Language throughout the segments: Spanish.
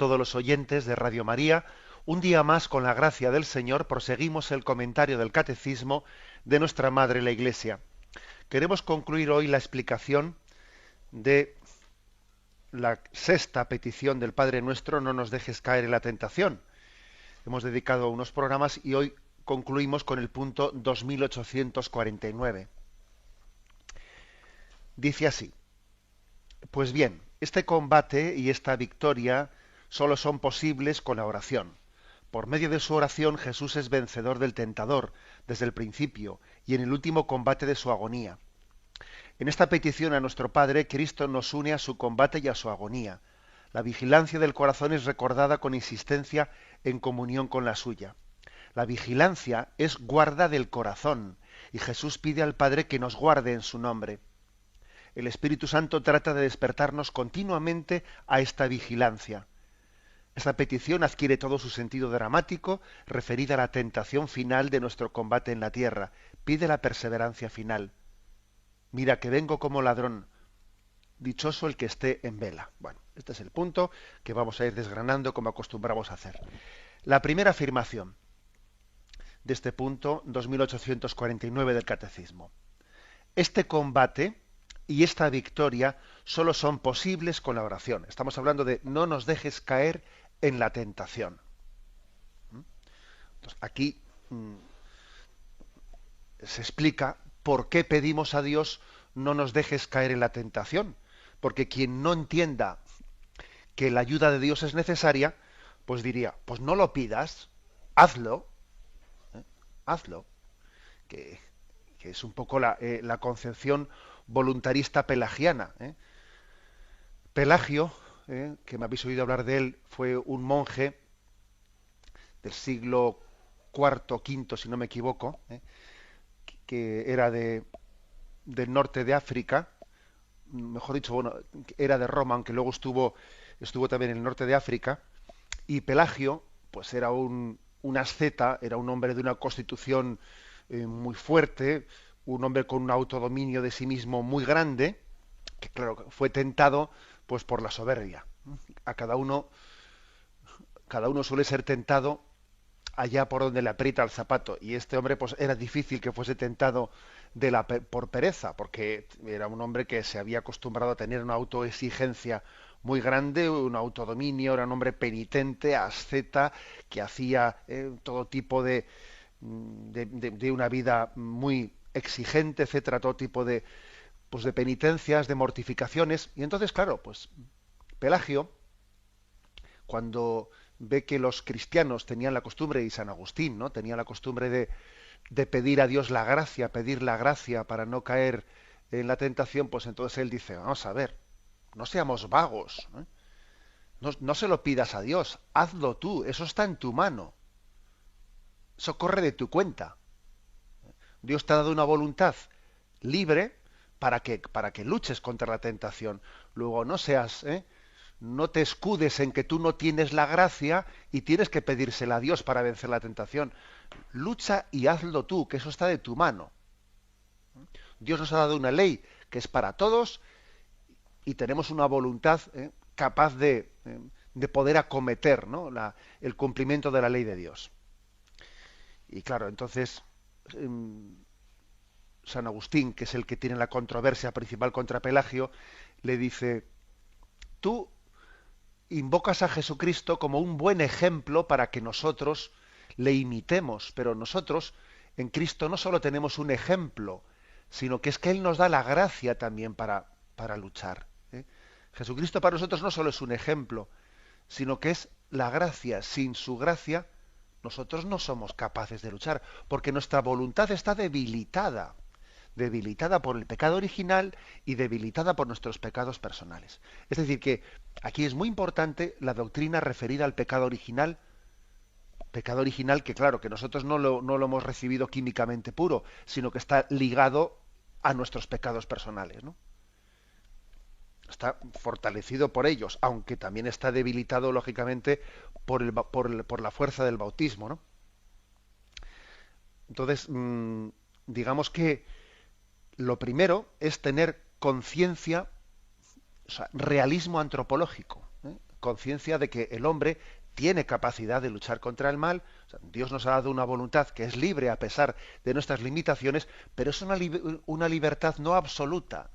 todos los oyentes de Radio María. Un día más, con la gracia del Señor, proseguimos el comentario del Catecismo de nuestra Madre la Iglesia. Queremos concluir hoy la explicación de la sexta petición del Padre Nuestro: no nos dejes caer en la tentación. Hemos dedicado unos programas y hoy concluimos con el punto 2849. Dice así: pues bien, este combate y esta victoria solo son posibles con la oración. Por medio de su oración, Jesús es vencedor del tentador desde el principio y en el último combate de su agonía. En esta petición a nuestro Padre, Cristo nos une a su combate y a su agonía. La vigilancia del corazón es recordada con insistencia en comunión con la suya. La vigilancia es guarda del corazón, y Jesús pide al Padre que nos guarde en su nombre. El Espíritu Santo trata de despertarnos continuamente a esta vigilancia. Esta petición adquiere todo su sentido dramático referida a la tentación final de nuestro combate en la tierra. Pide la perseverancia final. Mira que vengo como ladrón. Dichoso el que esté en vela. Bueno, este es el punto que vamos a ir desgranando como acostumbramos a hacer. La primera afirmación de este punto 2849 del Catecismo. Este combate y esta victoria solo son posibles con la oración. Estamos hablando de no nos dejes caer en la tentación. Entonces, aquí se explica por qué pedimos a Dios no nos dejes caer en la tentación. Porque quien no entienda que la ayuda de Dios es necesaria, pues diría, pues no lo pidas, hazlo, ¿eh? Hazlo, que, que es un poco la concepción voluntarista pelagiana. Pelagio, que me habéis oído hablar de él, fue un monje del siglo cuarto, quinto, si no me equivoco, que era del norte de África, mejor dicho, bueno, era de Roma, aunque luego estuvo también en el norte de África. Y Pelagio, pues era un asceta, era un hombre de una constitución muy fuerte, un hombre con un autodominio de sí mismo muy grande, que claro, fue tentado pues por la soberbia. A cada uno suele ser tentado allá por donde le aprieta el zapato, y este hombre pues era difícil que fuese tentado por pereza, porque era un hombre que se había acostumbrado a tener una autoexigencia muy grande, un autodominio, era un hombre penitente, asceta, que hacía todo tipo de una vida muy exigente, etcétera, todo tipo de penitencias, de mortificaciones. Y entonces, claro, pues Pelagio, cuando ve que los cristianos tenían la costumbre, y San Agustín, ¿no?, tenía la costumbre de pedir a Dios la gracia, pedir la gracia para no caer en la tentación, pues entonces él dice, vamos a ver, no seamos vagos, ¿eh? No se lo pidas a Dios, hazlo tú, eso está en tu mano, eso corre de tu cuenta. Dios te ha dado una voluntad libre para que luches contra la tentación. Luego no te escudes en que tú no tienes la gracia y tienes que pedírsela a Dios para vencer la tentación. Lucha y hazlo tú, que eso está de tu mano. Dios nos ha dado una ley que es para todos y tenemos una voluntad capaz de poder acometer, ¿no?, el cumplimiento de la ley de Dios. Y claro, entonces San Agustín, que es el que tiene la controversia principal contra Pelagio, le dice, tú invocas a Jesucristo como un buen ejemplo para que nosotros le imitemos, pero nosotros en Cristo no solo tenemos un ejemplo, sino que es que Él nos da la gracia también para luchar. Jesucristo para nosotros no solo es un ejemplo, sino que es la gracia. Sin su gracia, nosotros no somos capaces de luchar, porque nuestra voluntad está debilitada por el pecado original y debilitada por nuestros pecados personales. Es decir, que aquí es muy importante la doctrina referida al pecado original que claro, que nosotros no lo hemos recibido químicamente puro, sino que está ligado a nuestros pecados personales, ¿no? Está fortalecido por ellos, aunque también está debilitado, lógicamente, por la fuerza del bautismo, ¿no? Entonces, digamos que lo primero es tener conciencia, o sea, realismo antropológico, ¿eh? conciencia de que el hombre tiene capacidad de luchar contra el mal. O sea, Dios nos ha dado una voluntad que es libre a pesar de nuestras limitaciones, pero es una libertad no absoluta.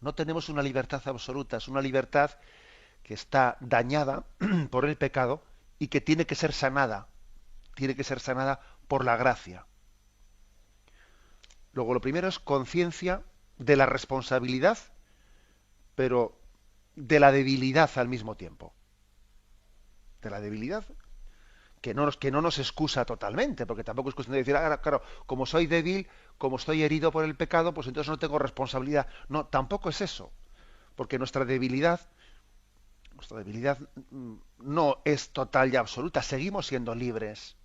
No tenemos una libertad absoluta, es una libertad que está dañada por el pecado y que tiene que ser sanada por la gracia. Luego, lo primero es conciencia de la responsabilidad, pero de la debilidad al mismo tiempo. De la debilidad que no nos excusa totalmente, porque tampoco es cuestión de decir, ah, claro, como soy débil, como estoy herido por el pecado, pues entonces no tengo responsabilidad. No, tampoco es eso, porque nuestra debilidad no es total y absoluta, seguimos siendo libres.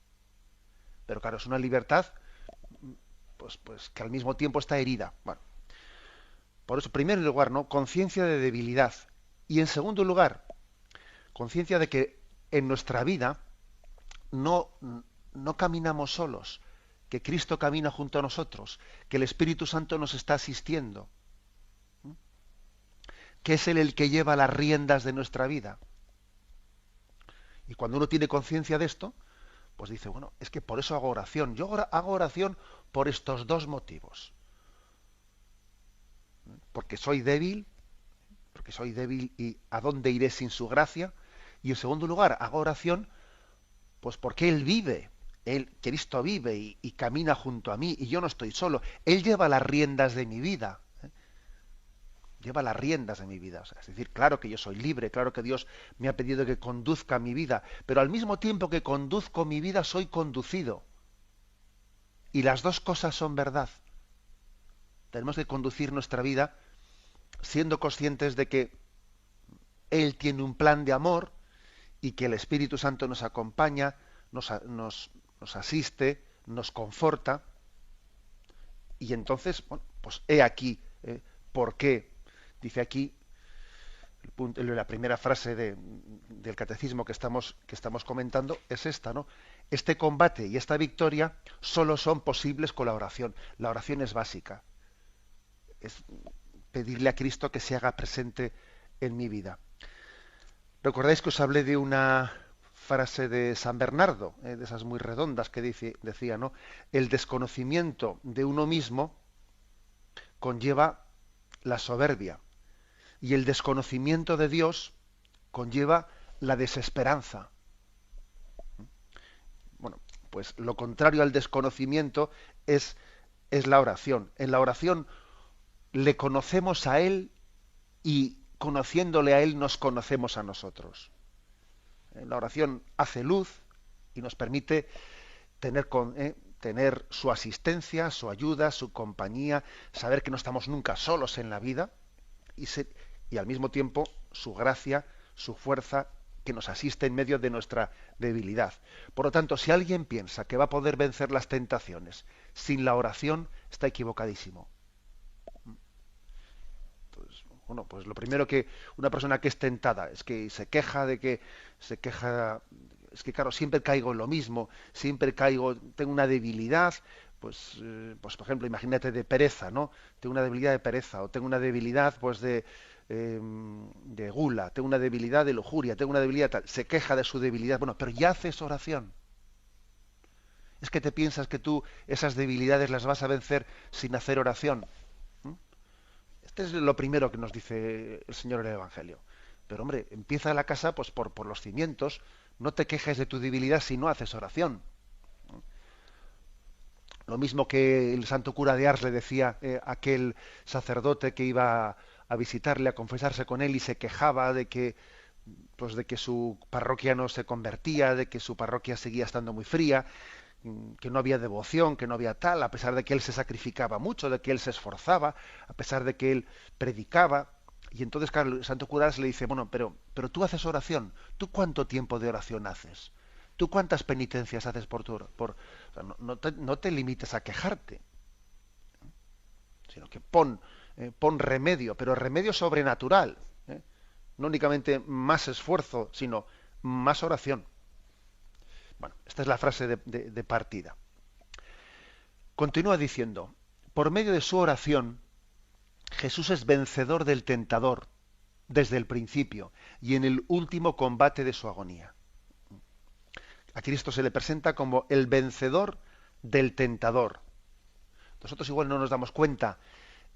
Pero claro, es una libertad pues que al mismo tiempo está herida. Bueno, por eso, en primer lugar, ¿no? Conciencia de debilidad. Y en segundo lugar, conciencia de que en nuestra vida no, no caminamos solos, que Cristo camina junto a nosotros, que el Espíritu Santo nos está asistiendo, que es Él el que lleva las riendas de nuestra vida. Y cuando uno tiene conciencia de esto, pues dice, bueno, es que por eso hago oración. Yo hago oración por estos dos motivos. Porque soy débil y ¿a dónde iré sin su gracia? Y en segundo lugar, hago oración pues porque Él vive, Cristo vive y camina junto a mí y yo no estoy solo. Él lleva las riendas de mi vida. Lleva las riendas de mi vida. O sea, es decir, claro que yo soy libre, claro que Dios me ha pedido que conduzca mi vida, pero al mismo tiempo que conduzco mi vida soy conducido. Y las dos cosas son verdad. Tenemos que conducir nuestra vida siendo conscientes de que Él tiene un plan de amor y que el Espíritu Santo nos acompaña, nos asiste, nos conforta. Y entonces, bueno, pues he aquí por qué. Dice aquí, la primera frase del catecismo que estamos comentando es esta, ¿no? Este combate y esta victoria solo son posibles con la oración. La oración es básica. Es pedirle a Cristo que se haga presente en mi vida. ¿Recordáis que os hablé de una frase de San Bernardo, de esas muy redondas que decía, ¿no? El desconocimiento de uno mismo conlleva la soberbia y el desconocimiento de Dios conlleva la desesperanza. Bueno, pues lo contrario al desconocimiento es la oración. En la oración le conocemos a Él y conociéndole a Él nos conocemos a nosotros. La oración hace luz y nos permite tener su asistencia, su ayuda, su compañía, saber que no estamos nunca solos en la vida y al mismo tiempo su gracia, su fuerza que nos asiste en medio de nuestra debilidad. Por lo tanto, si alguien piensa que va a poder vencer las tentaciones sin la oración, está equivocadísimo. Entonces, bueno, pues lo primero que una persona que es tentada es que es que claro, siempre caigo en lo mismo, tengo una debilidad, pues por ejemplo, imagínate de pereza, ¿no? Tengo una debilidad de pereza, o tengo una debilidad pues de gula, tengo una debilidad de lujuria, tengo una debilidad tal, se queja de su debilidad, bueno, pero ya haces oración. Es que te piensas que tú esas debilidades las vas a vencer sin hacer oración. Este es lo primero que nos dice el Señor en el Evangelio. Pero hombre, empieza la casa pues por los cimientos. No te quejes de tu debilidad si no haces oración. Lo mismo que el santo cura de Ars le decía a aquel sacerdote que iba a visitarle, a confesarse con él y se quejaba de que su parroquia no se convertía, de que su parroquia seguía estando muy fría, que no había devoción, que no había tal, a pesar de que él se sacrificaba mucho, de que él se esforzaba, a pesar de que él predicaba. Y entonces, claro, el santo cura le dice, bueno, pero tú haces oración, ¿tú cuánto tiempo de oración haces? ¿Tú cuántas penitencias haces o sea, no te limites a quejarte, sino que pon remedio, pero remedio sobrenatural, ¿eh? No únicamente más esfuerzo, sino más oración. Bueno, esta es la frase de partida. Continúa diciendo, por medio de su oración, Jesús es vencedor del tentador. desde el principio y en el último combate de su agonía. A Cristo se le presenta como el vencedor del tentador. Nosotros igual no nos damos cuenta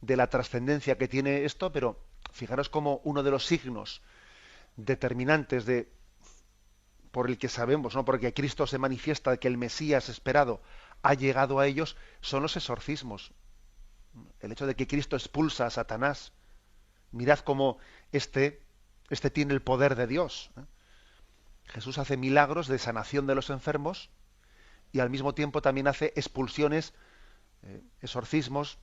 de la trascendencia que tiene esto, pero fijaros como uno de los signos determinantes por el que sabemos, ¿no? Porque Cristo se manifiesta que el Mesías esperado ha llegado a ellos, son los exorcismos. El hecho de que Cristo expulsa a Satanás. Mirad cómo este tiene el poder de Dios. Jesús hace milagros de sanación de los enfermos y al mismo tiempo también hace expulsiones, exorcismos,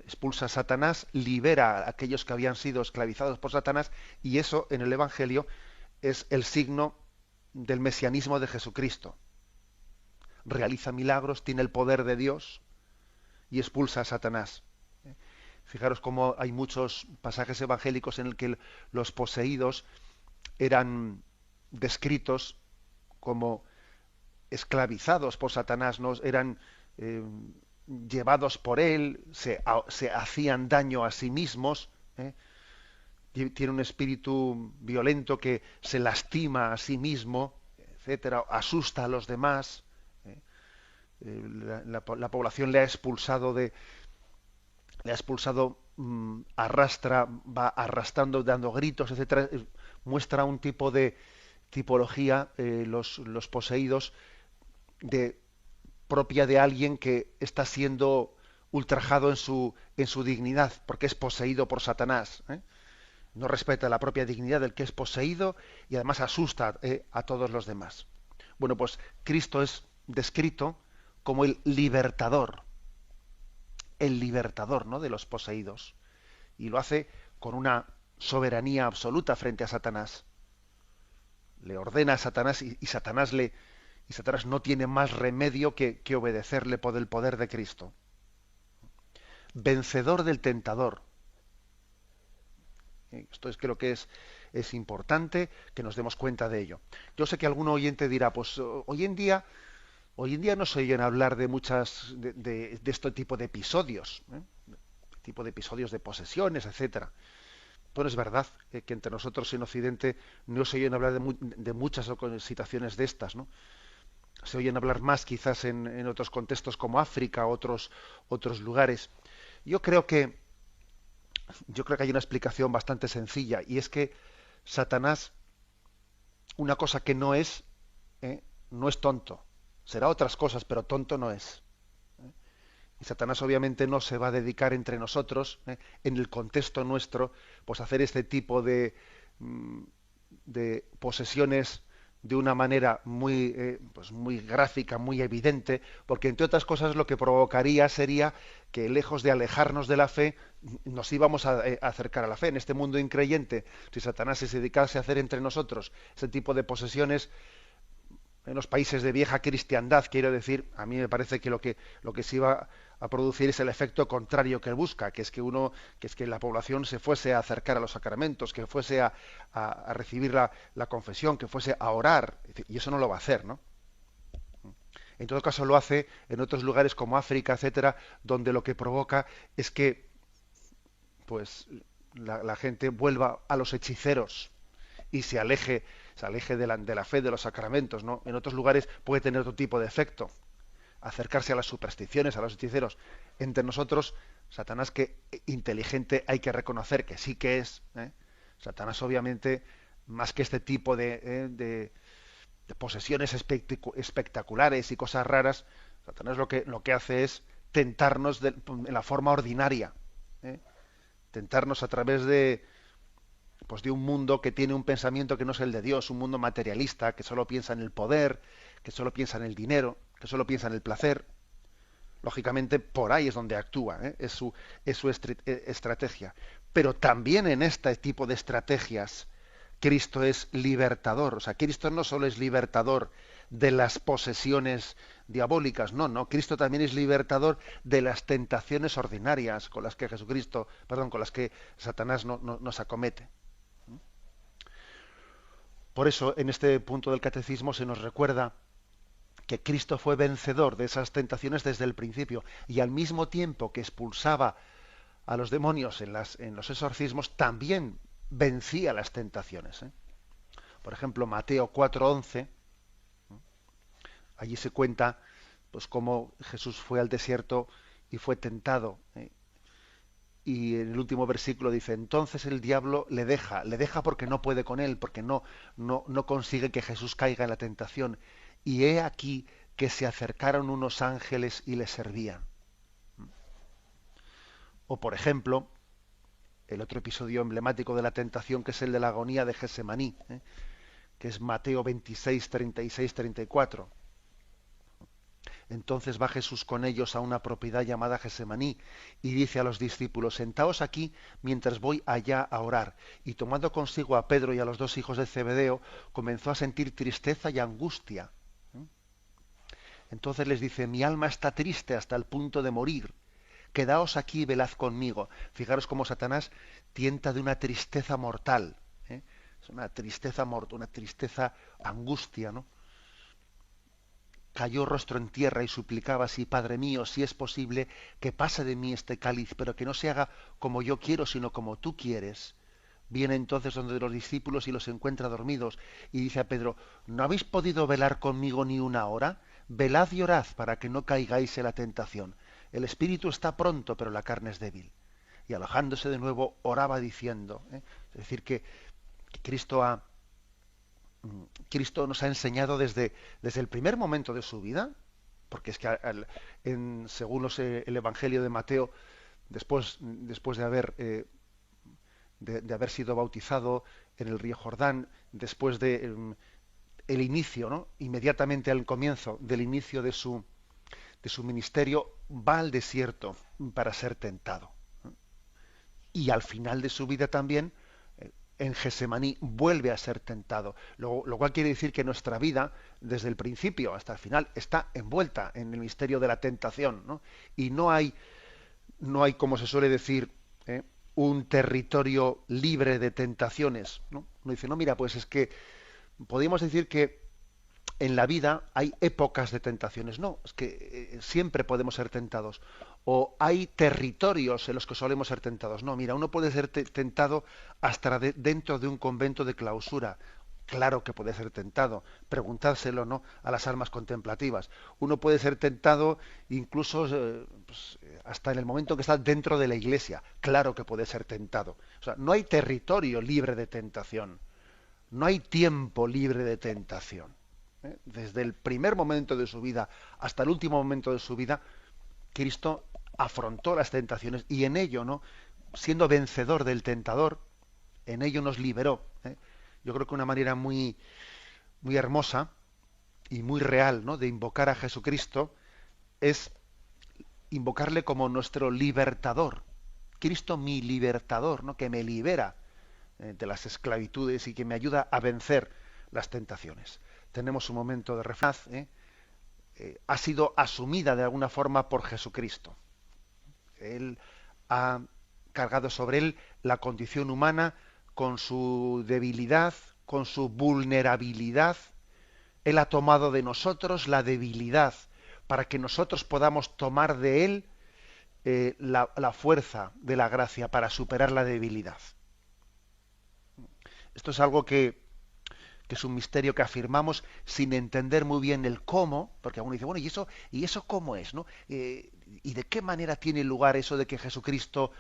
expulsa a Satanás, libera a aquellos que habían sido esclavizados por Satanás, y eso en el Evangelio es el signo del mesianismo de Jesucristo. Realiza milagros, tiene el poder de Dios y expulsa a Satanás. Fijaros cómo hay muchos pasajes evangélicos en el que los poseídos eran descritos como esclavizados por Satanás, ¿no? Eran llevados por él, se hacían daño a sí mismos, ¿eh? Tiene un espíritu violento que se lastima a sí mismo, etcétera, asusta a los demás. La población le ha expulsado arrastra, va arrastrando, dando gritos, etcétera. Muestra un tipo de tipología, los poseídos, propia de alguien que está siendo ultrajado en su dignidad, porque es poseído por Satanás. No respeta la propia dignidad del que es poseído y además asusta a todos los demás. Bueno, pues Cristo es descrito como el libertador, ¿no?, de los poseídos, y lo hace con una soberanía absoluta frente a Satanás. Le ordena a Satanás y Satanás no tiene más remedio que obedecerle por el poder de Cristo. Vencedor del tentador. Esto creo que es importante que nos demos cuenta de ello. Yo sé que algún oyente dirá, pues hoy en día no se oyen hablar de este tipo de episodios, tipo de episodios de posesiones, etcétera. Pero es verdad que entre nosotros en Occidente no se oyen hablar de muchas situaciones de estas, ¿no? Se oyen hablar más quizás en otros contextos como África, otros lugares. Yo creo que hay una explicación bastante sencilla, y es que Satanás, una cosa que no es tonto. Será otras cosas, pero tonto no es. Y Satanás obviamente no se va a dedicar entre nosotros, en el contexto nuestro, pues a hacer este tipo de posesiones de una manera muy gráfica, muy evidente, porque entre otras cosas lo que provocaría sería que, lejos de alejarnos de la fe, nos íbamos a acercar a la fe. En este mundo increyente, si Satanás se dedicase a hacer entre nosotros ese tipo de posesiones, en los países de vieja cristiandad, quiero decir, a mí me parece que lo que se iba a producir es el efecto contrario que él busca, que es que la población se fuese a acercar a los sacramentos, que fuese a recibir la confesión, que fuese a orar, y eso no lo va a hacer, ¿no? En todo caso lo hace en otros lugares como África, etcétera, donde lo que provoca es que pues la gente vuelva a los hechiceros y se aleje de la fe, de los sacramentos, ¿no? En otros lugares puede tener otro tipo de efecto, acercarse a las supersticiones, a los hechiceros. Entre nosotros, Satanás, que inteligente hay que reconocer que sí que es, ¿eh? Satanás obviamente, más que este tipo de posesiones espectaculares y cosas raras, Satanás lo que hace es tentarnos en la forma ordinaria, ¿eh? Tentarnos a través de un mundo que tiene un pensamiento que no es el de Dios, un mundo materialista, que solo piensa en el poder, que solo piensa en el dinero, que solo piensa en el placer. Lógicamente, por ahí es donde actúa, es su estrategia. Pero también en este tipo de estrategias, Cristo es libertador. O sea, Cristo no solo es libertador de las posesiones diabólicas, no. Cristo también es libertador de las tentaciones ordinarias con las que con las que Satanás nos acomete. Por eso, en este punto del catecismo se nos recuerda que Cristo fue vencedor de esas tentaciones desde el principio, y al mismo tiempo que expulsaba a los demonios en los exorcismos, también vencía las tentaciones, ¿eh? Por ejemplo, Mateo 4:11, allí se cuenta pues cómo Jesús fue al desierto y fue tentado, ¿eh? Y en el último versículo dice, entonces el diablo le deja porque no puede con él, porque no consigue que Jesús caiga en la tentación. Y he aquí que se acercaron unos ángeles y le servían. O por ejemplo, el otro episodio emblemático de la tentación, que es el de la agonía de Gesemaní, ¿eh? Que es Mateo 26, 36, 34. Entonces va Jesús con ellos a una propiedad llamada Gesemaní y dice a los discípulos, sentaos aquí mientras voy allá a orar. Y tomando consigo a Pedro y a los dos hijos de Zebedeo, comenzó a sentir tristeza y angustia. Entonces les dice, mi alma está triste hasta el punto de morir. Quedaos aquí y velad conmigo. Fijaros cómo Satanás tienta de una tristeza mortal, ¿eh? Es una tristeza mortal, una tristeza angustia, ¿no? Cayó rostro en tierra y suplicaba así, Padre mío, si es posible, que pase de mí este cáliz, pero que no se haga como yo quiero, sino como tú quieres. Viene entonces donde los discípulos y los encuentra dormidos y dice a Pedro, ¿no habéis podido velar conmigo ni una hora? Velad y orad para que no caigáis en la tentación. El espíritu está pronto, pero la carne es débil. Y alojándose de nuevo, oraba diciendo, ¿eh? Es decir, que Cristo nos ha enseñado desde el primer momento de su vida, porque es que según el Evangelio de Mateo, después de haber sido bautizado en el río Jordán, después de el inicio, ¿no? Inmediatamente al comienzo del inicio de su ministerio, va al desierto para ser tentado. Y al final de su vida también, en Gesemaní, vuelve a ser tentado. Lo cual quiere decir que nuestra vida, desde el principio hasta el final, está envuelta en el misterio de la tentación, ¿no? Y no hay, como se suele decir, un territorio libre de tentaciones, ¿no? Uno dice, no, mira, pues es que podríamos decir que en la vida hay épocas de tentaciones. No, es que siempre podemos ser tentados. O hay territorios en los que solemos ser tentados. No, mira, uno puede ser tentado hasta dentro de un convento de clausura. Claro que puede ser tentado. Preguntárselo, ¿no?, a las almas contemplativas. Uno puede ser tentado incluso hasta en el momento que está dentro de la iglesia. Claro que puede ser tentado. O sea, no hay territorio libre de tentación. No hay tiempo libre de tentación. Desde el primer momento de su vida hasta el último momento de su vida, Cristo afrontó las tentaciones y en ello, ¿no?, siendo vencedor del tentador, en ello nos liberó, ¿eh? Yo creo que una manera muy, muy hermosa y muy real, ¿no?, de invocar a Jesucristo es invocarle como nuestro libertador. Cristo mi libertador, ¿no?, que me libera de las esclavitudes y que me ayuda a vencer las tentaciones. Tenemos un momento de reflexión, ha sido asumida de alguna forma por Jesucristo. Él ha cargado sobre él la condición humana con su debilidad, con su vulnerabilidad. Él ha tomado de nosotros la debilidad para que nosotros podamos tomar de él la fuerza de la gracia para superar la debilidad. Esto es algo que es un misterio que afirmamos sin entender muy bien el cómo, porque uno dice, bueno, ¿y eso cómo es, ¿no? ¿Y de qué manera tiene lugar eso de que Jesucristo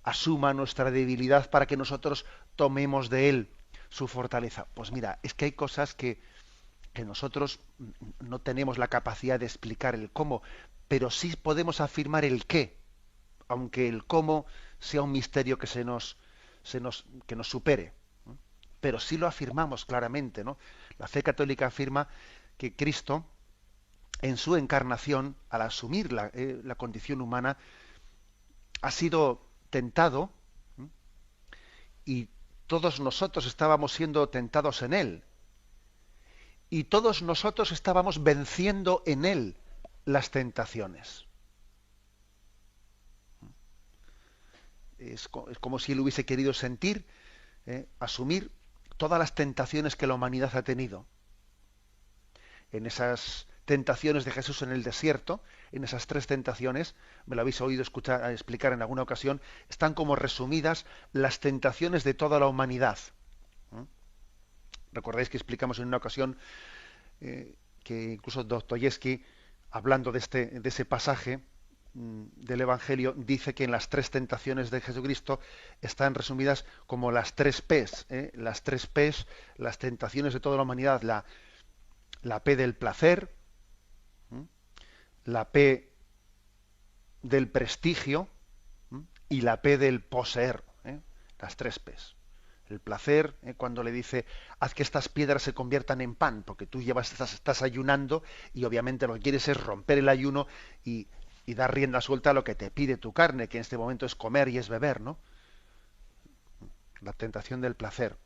asuma nuestra debilidad para que nosotros tomemos de él su fortaleza? Pues mira, es que hay cosas que nosotros no tenemos la capacidad de explicar el cómo, pero sí podemos afirmar el qué, aunque el cómo sea un misterio que nos supere, pero sí lo afirmamos claramente, ¿no? La fe católica afirma que Cristo, en su encarnación, al asumir la condición humana, ha sido tentado, ¿sí?, y todos nosotros estábamos siendo tentados en él. Y todos nosotros estábamos venciendo en él las tentaciones. Es como si él hubiese querido sentir, asumir todas las tentaciones que la humanidad ha tenido. En esas tentaciones de Jesús en el desierto, en esas tres tentaciones, me lo habéis oído explicar en alguna ocasión, están como resumidas las tentaciones de toda la humanidad. ¿Mm? Recordáis que explicamos en una ocasión que incluso Dostoyevsky, hablando de ese pasaje del Evangelio, dice que en las tres tentaciones de Jesucristo están resumidas como las tres P's, las tres P's, las tentaciones de toda la humanidad, la P del placer, la P del prestigio y la P del poseer, las tres P's. El placer, cuando le dice, haz que estas piedras se conviertan en pan, porque tú estás ayunando y obviamente lo que quieres es romper el ayuno y dar rienda suelta a lo que te pide tu carne, que en este momento es comer y es beber, ¿no? La tentación del placer.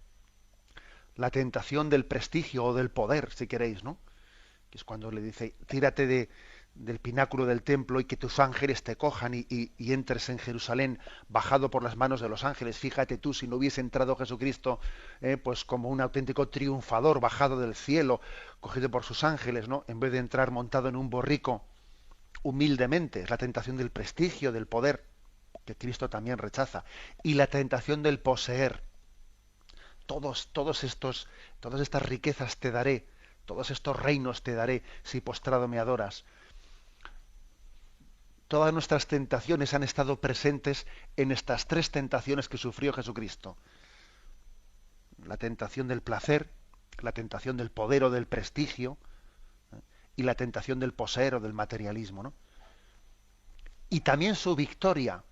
La tentación del prestigio o del poder, si queréis, ¿no? Que es cuando le dice, tírate del pináculo del templo y que tus ángeles te cojan y entres en Jerusalén bajado por las manos de los ángeles. Fíjate tú, si no hubiese entrado Jesucristo pues como un auténtico triunfador bajado del cielo, cogido por sus ángeles, ¿no? En vez de entrar montado en un borrico humildemente. Es la tentación del prestigio, del poder, que Cristo también rechaza. Y la tentación del poseer. Todas estas riquezas te daré, todos estos reinos te daré si postrado me adoras. Todas nuestras tentaciones han estado presentes en estas tres tentaciones que sufrió Jesucristo. La tentación del placer, la tentación del poder o del prestigio, y la tentación del poseer o del materialismo, ¿no? Y también su victoria,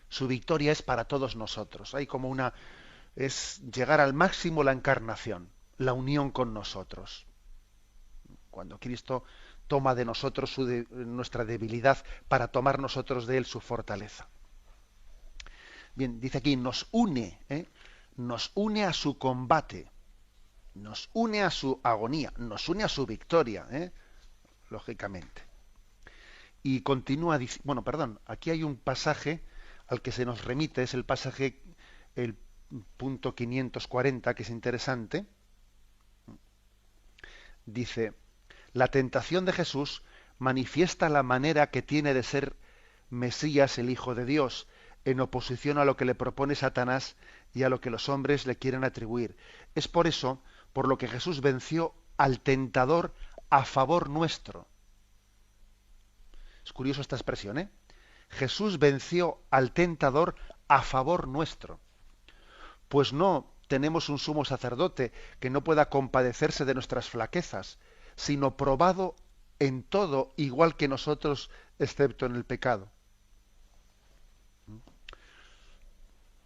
su victoria es para todos nosotros. Hay como es llegar al máximo la encarnación, la unión con nosotros. Cuando Cristo toma de nosotros nuestra debilidad para tomar nosotros de él su fortaleza. Bien, dice aquí, nos une a su combate, nos une a su agonía, nos une a su victoria, lógicamente. Y continúa, bueno, perdón, aquí hay un pasaje al que se nos remite, es el pasaje, el punto 540, que es interesante. Dice, la tentación de Jesús manifiesta la manera que tiene de ser Mesías, el Hijo de Dios, en oposición a lo que le propone Satanás y a lo que los hombres le quieren atribuir. Es por eso por lo que Jesús venció al tentador a favor nuestro. Es curioso esta expresión, ¿eh? Jesús venció al tentador a favor nuestro. Pues no tenemos un sumo sacerdote que no pueda compadecerse de nuestras flaquezas, sino probado en todo igual que nosotros, excepto en el pecado.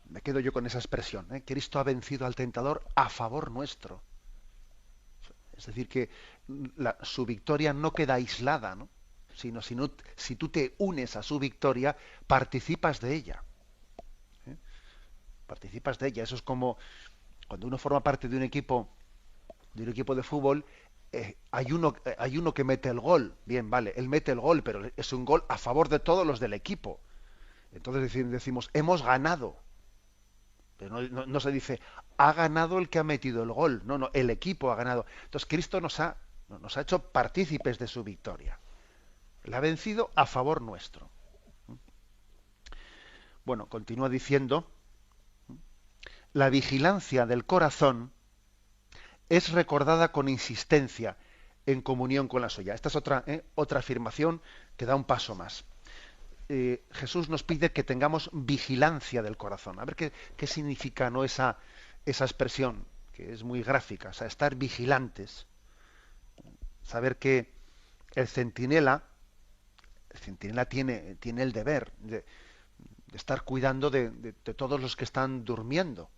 Me quedo yo con esa expresión, ¿eh? Cristo ha vencido al tentador a favor nuestro. Es decir, que su victoria no queda aislada, ¿no? Sino si tú te unes a su victoria, participas de ella. Participas de ella. Eso es como cuando uno forma parte de un equipo de fútbol, hay uno que mete el gol. Bien, vale, él mete el gol, pero es un gol a favor de todos los del equipo. Entonces decimos, hemos ganado. Pero no se dice, ha ganado el que ha metido el gol. No, no, el equipo ha ganado. Entonces Cristo nos ha hecho partícipes de su victoria. La ha vencido a favor nuestro. Bueno, continúa diciendo, la vigilancia del corazón es recordada con insistencia en comunión con la suya. Esta es otra afirmación que da un paso más. Jesús nos pide que tengamos vigilancia del corazón. A ver qué significa, ¿no?, esa expresión, que es muy gráfica. O sea, estar vigilantes. Saber que el centinela tiene el deber de estar cuidando de todos los que están durmiendo.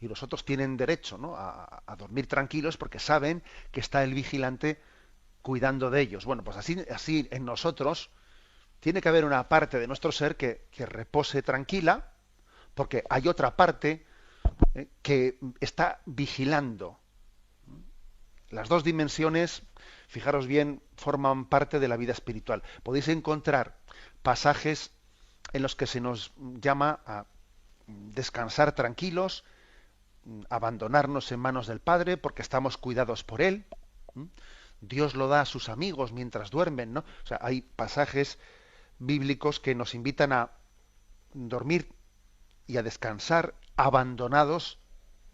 Y los otros tienen derecho, ¿no?, a dormir tranquilos porque saben que está el vigilante cuidando de ellos. Bueno, pues así en nosotros tiene que haber una parte de nuestro ser que repose tranquila, porque hay otra parte que está vigilando. Las dos dimensiones, fijaros bien, forman parte de la vida espiritual. Podéis encontrar pasajes en los que se nos llama a descansar tranquilos, abandonarnos en manos del Padre porque estamos cuidados por Él, Dios lo da a sus amigos mientras duermen, ¿no? O sea, hay pasajes bíblicos que nos invitan a dormir y a descansar abandonados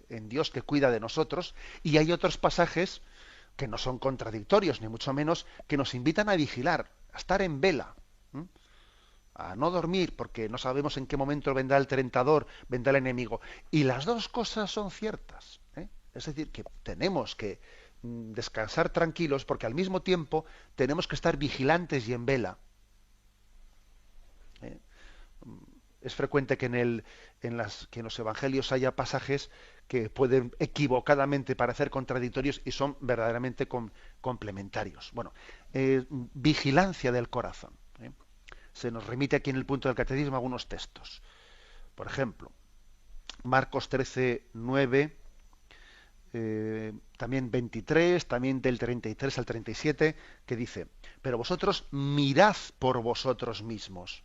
en Dios que cuida de nosotros, y hay otros pasajes que no son contradictorios, ni mucho menos, que nos invitan a vigilar, a estar en vela, ¿m? A no dormir, porque no sabemos en qué momento vendrá el tentador, vendrá el enemigo. Y las dos cosas son ciertas, ¿eh? Es decir, que tenemos que descansar tranquilos, porque al mismo tiempo tenemos que estar vigilantes y en vela, ¿eh? Es frecuente que que en los evangelios haya pasajes que pueden equivocadamente parecer contradictorios y son verdaderamente complementarios. Bueno, vigilancia del corazón, ¿eh? Se nos remite aquí en el punto del catecismo algunos textos. Por ejemplo, Marcos 13:9, también 23, también del 33 al 37, que dice: pero vosotros mirad por vosotros mismos.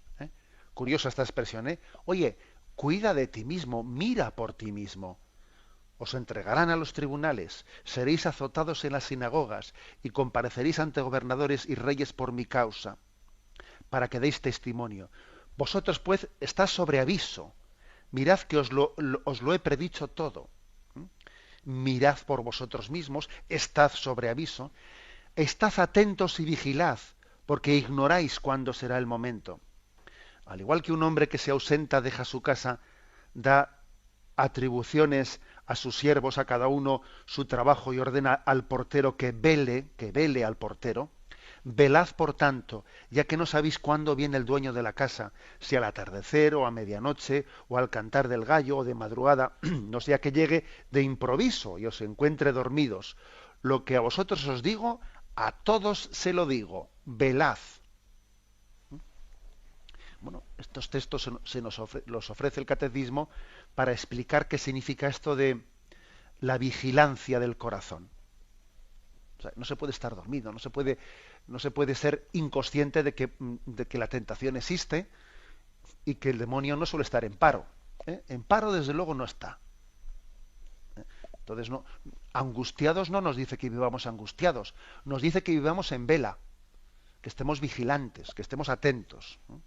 Curiosa esta expresión, ¿eh? Oye, cuida de ti mismo, mira por ti mismo. Os entregarán a los tribunales, seréis azotados en las sinagogas y compareceréis ante gobernadores y reyes por mi causa, para que deis testimonio. Vosotros, pues, estáis sobre aviso. Mirad que os lo he predicho todo. ¿Mm? Mirad por vosotros mismos, estad sobre aviso, estad atentos y vigilad, porque ignoráis cuándo será el momento. Al igual que un hombre que se ausenta deja su casa, da atribuciones a sus siervos, a cada uno su trabajo, y ordena al portero que vele al portero. Velad, por tanto, ya que no sabéis cuándo viene el dueño de la casa, si al atardecer o a medianoche, o al cantar del gallo o de madrugada, no sea que llegue de improviso y os encuentre dormidos. Lo que a vosotros os digo, a todos se lo digo, velad. Bueno, estos textos los ofrece el catecismo para explicar qué significa esto de la vigilancia del corazón. O sea, no se puede estar dormido, no se puede ser inconsciente de que la tentación existe y que el demonio no suele estar en paro, ¿eh? En paro, desde luego, no está. Entonces, no, angustiados no nos dice que vivamos angustiados, nos dice que vivamos en vela, que estemos vigilantes, que estemos atentos, ¿no?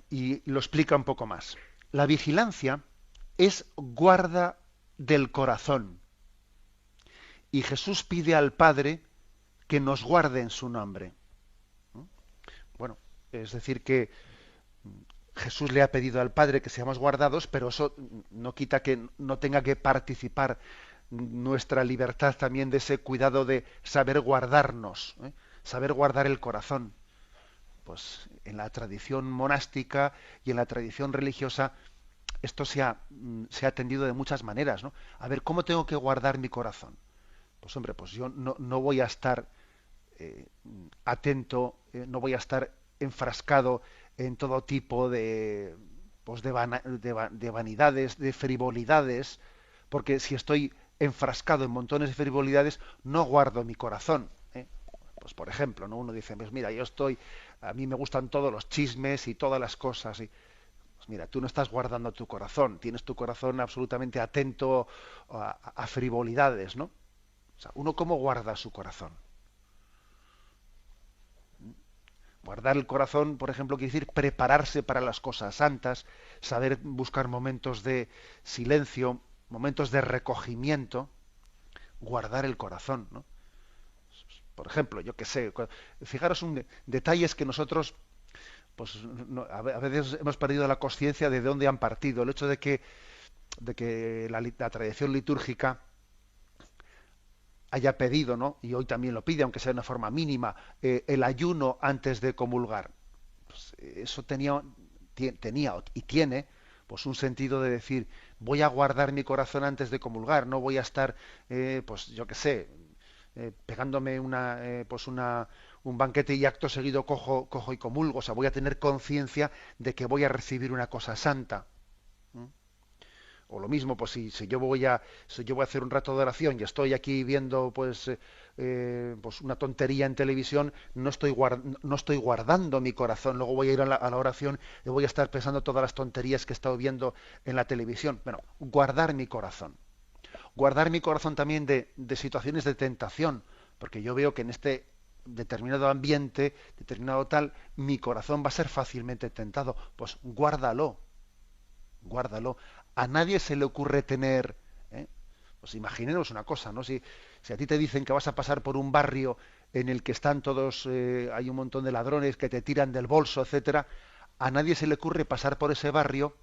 Y lo explica un poco más. La vigilancia es guarda del corazón. Y Jesús pide al Padre que nos guarde en su nombre. Bueno, es decir que Jesús le ha pedido al Padre que seamos guardados, pero eso no quita que no tenga que participar nuestra libertad también de ese cuidado de saber guardarnos, ¿eh? Saber guardar el corazón. Pues en la tradición monástica y en la tradición religiosa esto se ha atendido de muchas maneras, ¿no? A ver, ¿cómo tengo que guardar mi corazón? Pues hombre, pues yo no voy a estar eh, atento, no voy a estar enfrascado en todo tipo de, pues de vanidades, de frivolidades, porque si estoy enfrascado en montones de frivolidades, no guardo mi corazón, ¿eh? Pues por ejemplo, ¿no? Uno dice, pues mira, a mí me gustan todos los chismes y todas las cosas, y pues mira, tú no estás guardando tu corazón, tienes tu corazón absolutamente atento a frivolidades, ¿no? O sea, ¿uno cómo guarda su corazón? Guardar el corazón, por ejemplo, quiere decir prepararse para las cosas santas, saber buscar momentos de silencio, momentos de recogimiento, guardar el corazón, ¿no? Por ejemplo, yo qué sé, fijaros detalles que nosotros, pues a veces hemos perdido la conciencia de dónde han partido. El hecho de que la tradición litúrgica haya pedido, ¿no? Y hoy también lo pide, aunque sea de una forma mínima, el ayuno antes de comulgar. Pues, eso tenía y tiene pues un sentido de decir, voy a guardar mi corazón antes de comulgar, no voy a estar, pues yo qué sé, pegándome un banquete y acto seguido cojo y comulgo. O sea, voy a tener conciencia de que voy a recibir una cosa santa. ¿Mm? O lo mismo, pues si yo voy a hacer un rato de oración y estoy aquí viendo pues una tontería en televisión, no estoy guardando mi corazón. Luego voy a ir a la oración y voy a estar pensando todas las tonterías que he estado viendo en la televisión. Bueno, guardar mi corazón. Guardar mi corazón también de situaciones de tentación, porque yo veo que en este determinado ambiente, determinado tal, mi corazón va a ser fácilmente tentado. Pues guárdalo, guárdalo. A nadie se le ocurre tener, ¿eh? Pues imaginemos una cosa, ¿no? Si a ti te dicen que vas a pasar por un barrio en el que están todos, hay un montón de ladrones que te tiran del bolso, etcétera, a nadie se le ocurre pasar por ese barrio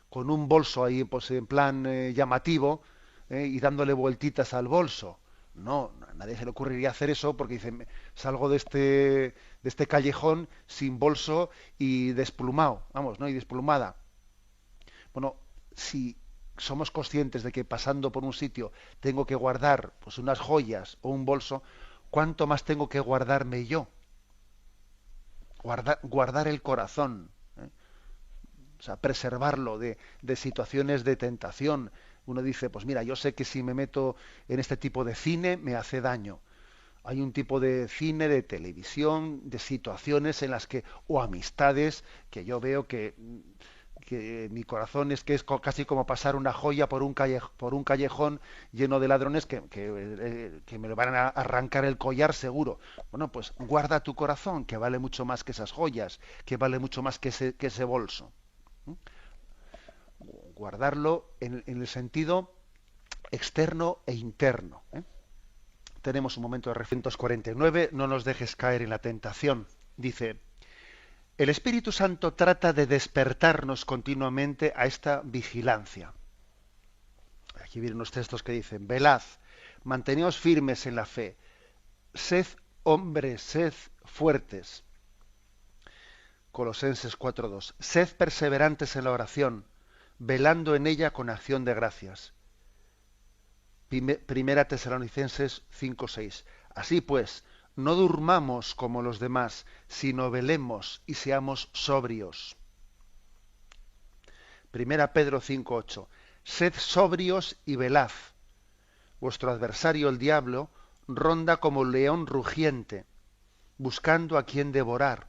con un bolso ahí, pues en plan llamativo, y dándole vueltitas al bolso. No, a nadie se le ocurriría hacer eso porque dicen, salgo de este callejón sin bolso y desplumado, vamos, ¿no? Y desplumada. Bueno, si somos conscientes de que pasando por un sitio tengo que guardar pues unas joyas o un bolso, ¿cuánto más tengo que guardarme yo? Guardar el corazón, ¿eh? O sea, preservarlo de situaciones de tentación. Uno dice, pues mira, yo sé que si me meto en este tipo de cine me hace daño. Hay un tipo de cine, de televisión, de situaciones en las que, o amistades, que yo veo que mi corazón es que es casi como pasar una joya por un callejón lleno de ladrones que me lo van a arrancar el collar seguro. Bueno, pues guarda tu corazón, que vale mucho más que esas joyas, que vale mucho más que ese bolso. ¿Mm? Guardarlo en el sentido externo e interno, ¿eh? Tenemos un momento de 49, no nos dejes caer en la tentación. Dice, el Espíritu Santo trata de despertarnos continuamente a esta vigilancia. Aquí vienen unos textos que dicen, velad, manteneos firmes en la fe, sed hombres, sed fuertes. Colosenses 4:2, sed perseverantes en la oración, velando en ella con acción de gracias. Primera Tesalonicenses 5:6. Así pues, no durmamos como los demás, sino velemos y seamos sobrios. Primera Pedro 5:8. Sed sobrios y velad. Vuestro adversario el diablo ronda como un león rugiente, buscando a quien devorar.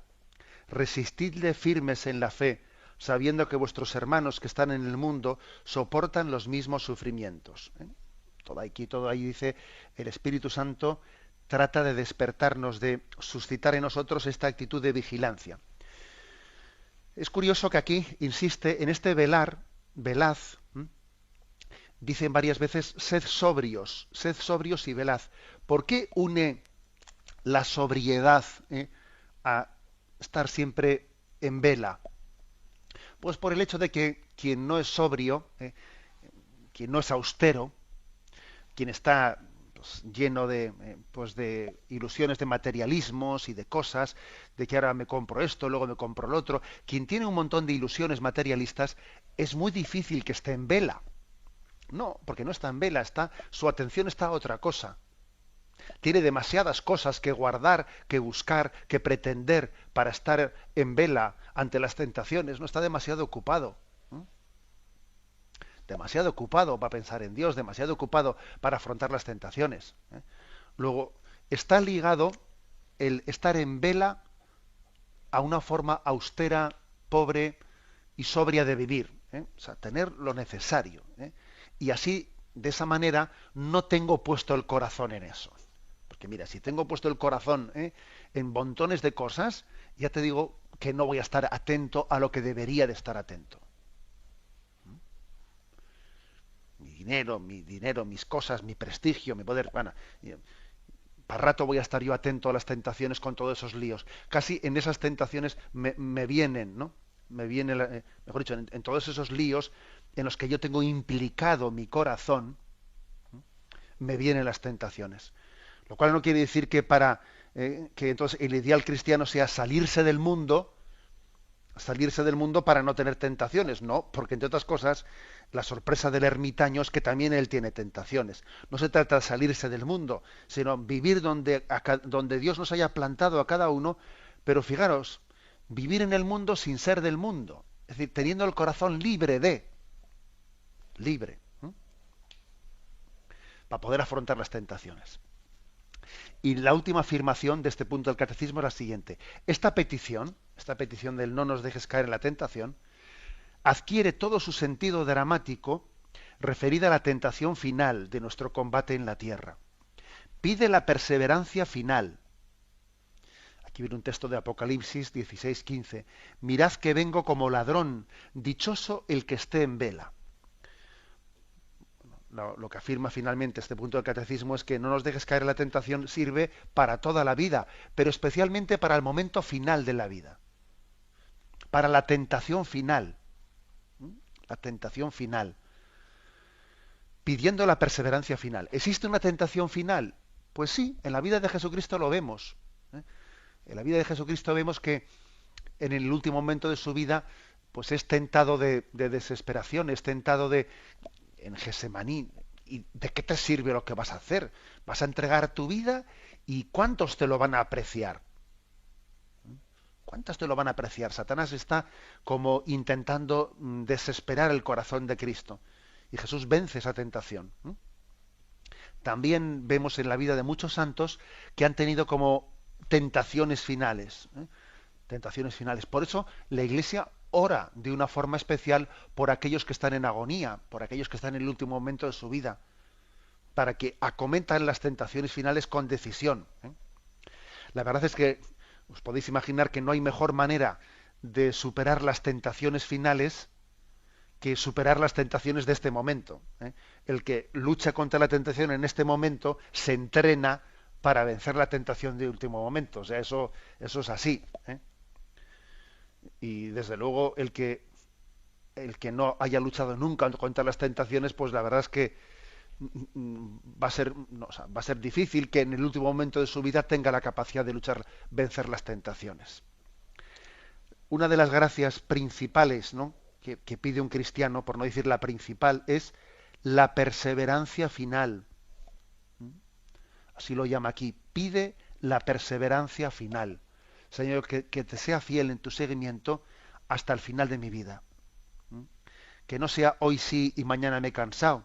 Resistidle firmes en la fe, sabiendo que vuestros hermanos que están en el mundo soportan los mismos sufrimientos. Todo ahí dice, el Espíritu Santo trata de despertarnos, de suscitar en nosotros esta actitud de vigilancia. Es curioso que aquí insiste en este velar, velad, dicen varias veces, sed sobrios y velad. ¿Por qué une la sobriedad a estar siempre en vela? Pues por el hecho de que quien no es sobrio, quien no es austero, quien está pues, lleno de ilusiones de materialismos y de cosas, de que ahora me compro esto, luego me compro lo otro, quien tiene un montón de ilusiones materialistas, es muy difícil que esté en vela. No, porque no está en vela, su atención está a otra cosa. Tiene demasiadas cosas que guardar, que buscar, que pretender para estar en vela ante las tentaciones. No está demasiado ocupado. Demasiado ocupado para pensar en Dios, demasiado ocupado para afrontar las tentaciones. Luego, está ligado el estar en vela a una forma austera, pobre y sobria de vivir. O sea, tener lo necesario. Y así, de esa manera, no tengo puesto el corazón en eso. Porque mira, si tengo puesto el corazón en montones de cosas, ya te digo que no voy a estar atento a lo que debería de estar atento. Mi dinero, mis cosas, mi prestigio, mi poder. Bueno, para rato voy a estar yo atento a las tentaciones con todos esos líos. Casi en esas tentaciones me vienen, ¿no? Me viene, mejor dicho, en todos esos líos en los que yo tengo implicado mi corazón, me vienen las tentaciones. Lo cual no quiere decir que que entonces el ideal cristiano sea salirse del mundo para no tener tentaciones, no, porque entre otras cosas la sorpresa del ermitaño es que también él tiene tentaciones. No se trata de salirse del mundo, sino vivir donde Dios nos haya plantado a cada uno, pero fijaros, vivir en el mundo sin ser del mundo, es decir, teniendo el corazón libre, para poder afrontar las tentaciones. Y la última afirmación de este punto del catecismo es la siguiente. Esta petición del no nos dejes caer en la tentación, adquiere todo su sentido dramático referida a la tentación final de nuestro combate en la tierra. Pide la perseverancia final. Aquí viene un texto de Apocalipsis 16:15. Mirad que vengo como ladrón, dichoso el que esté en vela. Lo que afirma finalmente este punto del catecismo es que no nos dejes caer en la tentación sirve para toda la vida, pero especialmente para el momento final de la vida, para la tentación final, la tentación final, pidiendo la perseverancia final. ¿Existe una tentación final? Pues sí, en la vida de Jesucristo lo vemos. En la vida de Jesucristo vemos que en el último momento de su vida, pues es tentado de desesperación, es tentado en Gesemaní. ¿Y de qué te sirve lo que vas a hacer? ¿Vas a entregar tu vida? ¿Y cuántos te lo van a apreciar? ¿Cuántos te lo van a apreciar? Satanás está como intentando desesperar el corazón de Cristo. Y Jesús vence esa tentación. También vemos en la vida de muchos santos que han tenido como tentaciones finales. Tentaciones finales. Por eso la Iglesia ora de una forma especial por aquellos que están en agonía, por aquellos que están en el último momento de su vida, para que acometan las tentaciones finales con decisión. La verdad es que os podéis imaginar que no hay mejor manera de superar las tentaciones finales que superar las tentaciones de este momento. El que lucha contra la tentación en este momento se entrena para vencer la tentación de último momento. O sea, eso es así. Y desde luego el que no haya luchado nunca contra las tentaciones, pues la verdad es que va a ser, no, o sea, va a ser difícil que en el último momento de su vida tenga la capacidad de luchar, vencer las tentaciones. Una de las gracias principales, ¿no?, que pide un cristiano, por no decir la principal, es la perseverancia final. Así lo llama aquí. Pide la perseverancia final. Señor, que te sea fiel en tu seguimiento hasta el final de mi vida. Que no sea hoy sí y mañana me he cansado.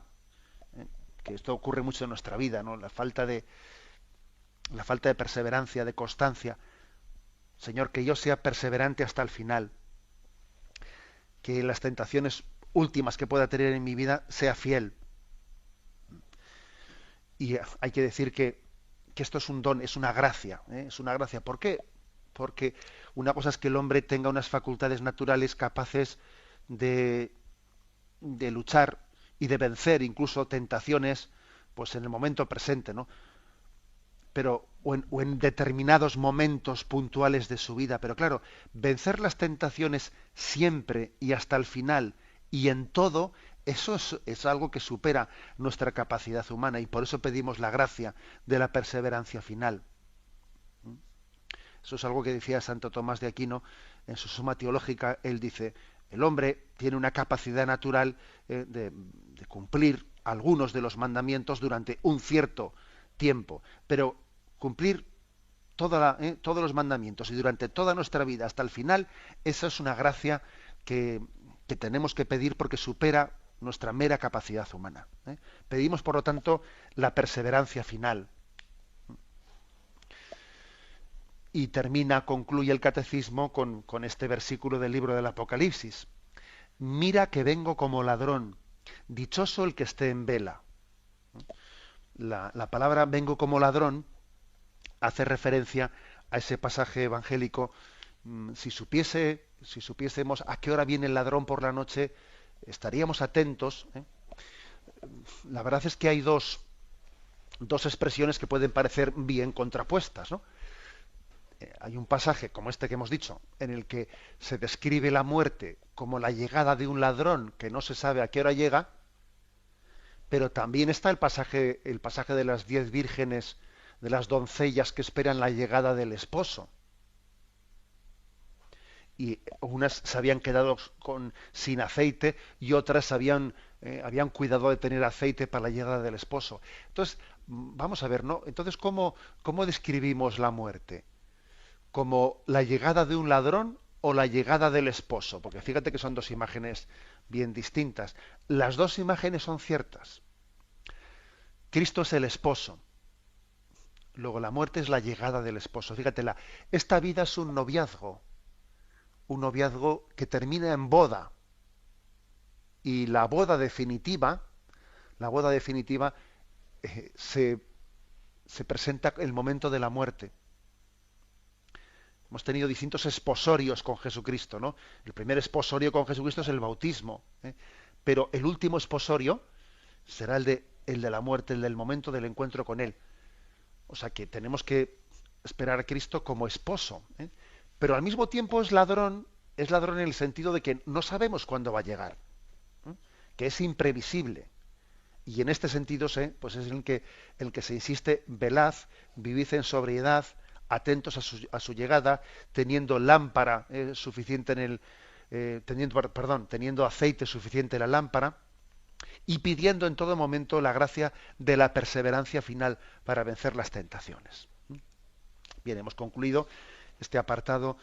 Que esto ocurre mucho en nuestra vida, ¿no? La falta de perseverancia, de constancia. Señor, que yo sea perseverante hasta el final. Que las tentaciones últimas que pueda tener en mi vida sea fiel. Y hay que decir que esto es un don, es una gracia. Es una gracia. ¿Por qué? Porque una cosa es que el hombre tenga unas facultades naturales capaces de luchar y de vencer incluso tentaciones, pues en el momento presente, ¿no? Pero o en determinados momentos puntuales de su vida. Pero claro, vencer las tentaciones siempre y hasta el final y en todo, eso es algo que supera nuestra capacidad humana y por eso pedimos la gracia de la perseverancia final. Eso es algo que decía Santo Tomás de Aquino en su Suma Teológica. Él dice, el hombre tiene una capacidad natural de cumplir algunos de los mandamientos durante un cierto tiempo, pero cumplir todos los mandamientos y durante toda nuestra vida hasta el final, esa es una gracia que tenemos que pedir porque supera nuestra mera capacidad humana. Pedimos, por lo tanto, la perseverancia final. Y concluye el catecismo con este versículo del libro del Apocalipsis. Mira que vengo como ladrón, dichoso el que esté en vela. La palabra vengo como ladrón hace referencia a ese pasaje evangélico. Si supiésemos a qué hora viene el ladrón por la noche, estaríamos atentos. La verdad es que hay dos expresiones que pueden parecer bien contrapuestas, ¿no? Hay un pasaje como este que hemos dicho, en el que se describe la muerte como la llegada de un ladrón que no se sabe a qué hora llega, pero también está el pasaje de las 10 vírgenes, de las doncellas que esperan la llegada del esposo. Y unas se habían quedado sin aceite y otras habían cuidado de tener aceite para la llegada del esposo. Entonces, vamos a ver, ¿no? Entonces, ¿cómo describimos la muerte? ¿Como la llegada de un ladrón o la llegada del esposo? Porque fíjate que son dos imágenes bien distintas. Las dos imágenes son ciertas. Cristo es el esposo. Luego la muerte es la llegada del esposo. Fíjate, esta vida es un noviazgo que termina en boda. Y la boda definitiva La boda definitiva eh, se, se presenta el momento de la muerte. Hemos tenido distintos esposorios con Jesucristo, ¿no? El primer esposorio con Jesucristo es el bautismo, ¿eh? Pero el último esposorio será el de la muerte, el del momento del encuentro con Él. O sea que tenemos que esperar a Cristo como esposo, ¿eh? Pero al mismo tiempo es ladrón en el sentido de que no sabemos cuándo va a llegar, ¿eh? Que es imprevisible. Y en este sentido pues es el que se insiste: velad, vivid en sobriedad, atentos a su llegada, teniendo lámpara suficiente en el, teniendo aceite suficiente en la lámpara, y pidiendo en todo momento la gracia de la perseverancia final para vencer las tentaciones. Bien, hemos concluido este apartado,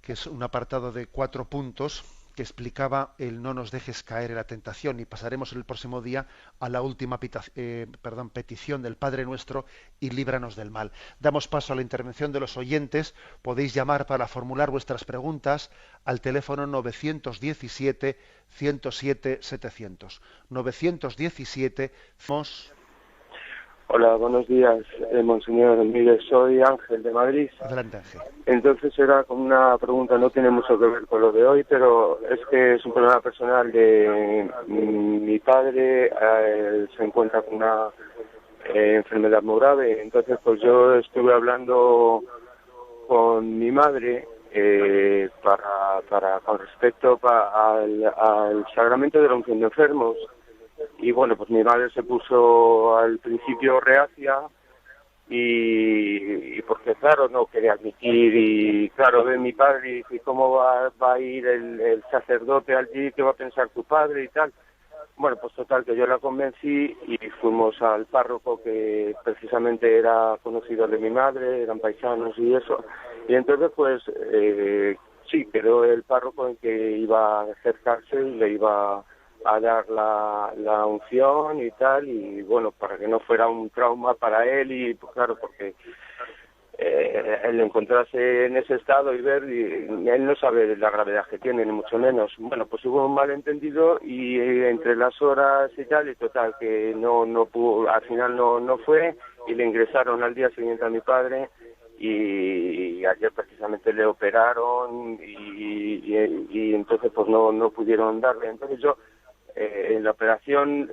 que es un apartado de 4 puntos que explicaba el no nos dejes caer en la tentación, y pasaremos el próximo día a la última petición del Padre Nuestro: y líbranos del mal. Damos paso a la intervención de los oyentes. Podéis llamar para formular vuestras preguntas al teléfono 917 107 700. 917. Hola, buenos días, monseñor. Mire, soy Ángel de Madrid. Adelante, Ángel. Entonces era como una pregunta, no tiene mucho que ver con lo de hoy, pero es que es un problema personal de mi padre. Se encuentra con una enfermedad muy grave. Entonces pues yo estuve hablando con mi madre con respecto al sacramento de la unción de enfermos. Y bueno, pues mi madre se puso al principio reacia y porque claro, no quería admitir, y claro, ve mi padre y dice: ¿cómo va a ir el sacerdote allí? ¿Qué va a pensar tu padre y tal? Bueno, pues total, que yo la convencí y fuimos al párroco, que precisamente era conocido de mi madre, eran paisanos y eso. Y entonces pues sí, quedó el párroco en que iba a acercarse y le iba a dar la unción y tal, y bueno, para que no fuera un trauma para él, y pues claro, porque el encontrarse en ese estado y ver, y él no sabe la gravedad que tiene, ni mucho menos. Bueno, pues hubo un malentendido y entre las horas y tal, y total, que no pudo, al final no fue, y le ingresaron al día siguiente a mi padre, y ayer precisamente le operaron, y entonces pues no pudieron darle. Entonces yo en la operación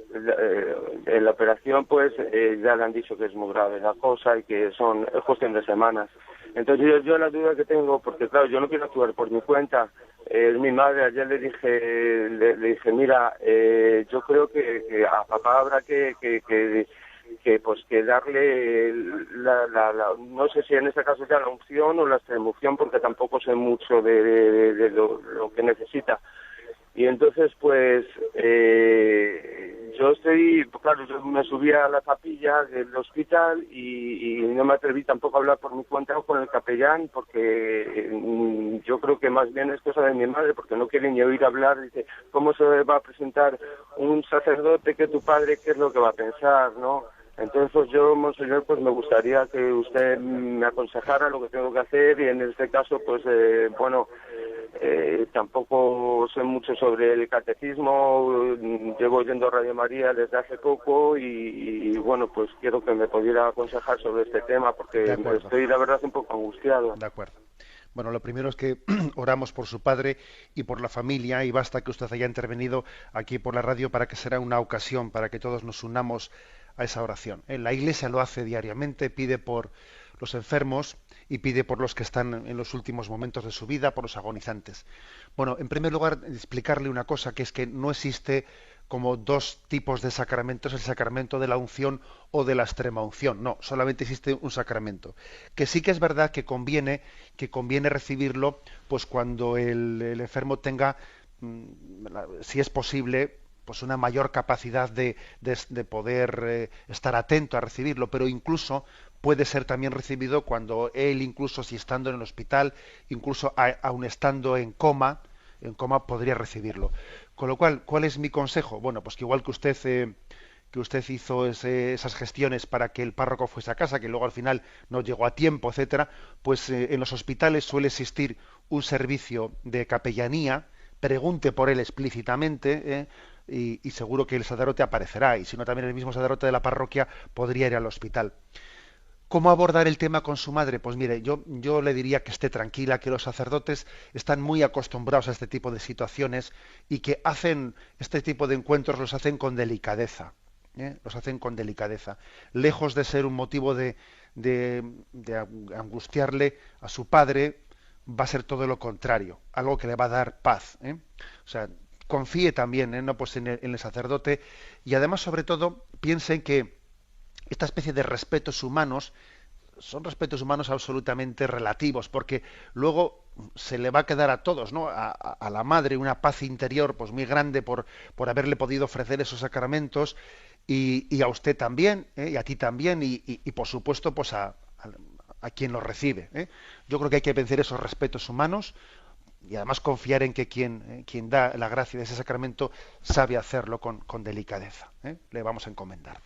pues ya le han dicho que es muy grave la cosa y que es cuestión de semanas. Entonces yo la duda que tengo, porque claro, yo no quiero actuar por mi cuenta, es mi madre. Ayer le dije mira, yo creo que a papá habrá que darle no sé si en este caso ya la unción o la extremunción, porque tampoco sé mucho de lo que necesita. Y entonces pues yo claro, yo me subí a la capilla del hospital y no me atreví tampoco a hablar por mi cuenta o con el capellán, porque yo creo que más bien es cosa de mi madre, porque no quiere ni oír hablar. Dice: ¿cómo se va a presentar un sacerdote que tu padre, qué es lo que va a pensar, no? Entonces pues yo, monseñor, pues me gustaría que usted me aconsejara lo que tengo que hacer, y en este caso pues tampoco sé mucho sobre el catecismo, llevo oyendo Radio María desde hace poco y bueno, pues quiero que me pudiera aconsejar sobre este tema, porque estoy la verdad un poco angustiado. De acuerdo. Bueno, lo primero es que oramos por su padre y por la familia, y basta que usted haya intervenido aquí por la radio para que será una ocasión para que todos nos unamos a esa oración. La Iglesia lo hace diariamente, pide por los enfermos y pide por los que están en los últimos momentos de su vida, por los agonizantes. Bueno, en primer lugar, explicarle una cosa, que es que no existe como 2 tipos de sacramentos: el sacramento de la unción o de la extrema unción. No, solamente existe un sacramento. Que sí que es verdad que conviene recibirlo pues cuando el enfermo tenga, si es posible, pues una mayor capacidad de poder estar atento a recibirlo, pero incluso puede ser también recibido cuando él, incluso si estando en el hospital, incluso aun estando en coma podría recibirlo. Con lo cual, ¿cuál es mi consejo? Bueno, pues que igual que usted hizo esas gestiones para que el párroco fuese a casa, que luego al final no llegó a tiempo, etcétera, pues en los hospitales suele existir un servicio de capellanía. Pregunte por él explícitamente, y seguro que el sacerdote aparecerá, y si no también el mismo sacerdote de la parroquia podría ir al hospital. ¿Cómo abordar el tema con su madre? Pues mire, yo le diría que esté tranquila, que los sacerdotes están muy acostumbrados a este tipo de situaciones y que hacen este tipo de encuentros, los hacen con delicadeza. Los hacen con delicadeza. Lejos de ser un motivo de angustiarle a su padre, va a ser todo lo contrario, algo que le va a dar paz. O sea, confíe también, no pues en el sacerdote, y además, sobre todo, piensen que esta especie de respetos humanos son respetos humanos absolutamente relativos, porque luego se le va a quedar a todos, ¿no? A la madre una paz interior pues muy grande por haberle podido ofrecer esos sacramentos, y a usted también, y a ti también, y por supuesto pues a quien los recibe. Yo creo que hay que vencer esos respetos humanos y además confiar en que quien da la gracia de ese sacramento sabe hacerlo con delicadeza. Le vamos a encomendar.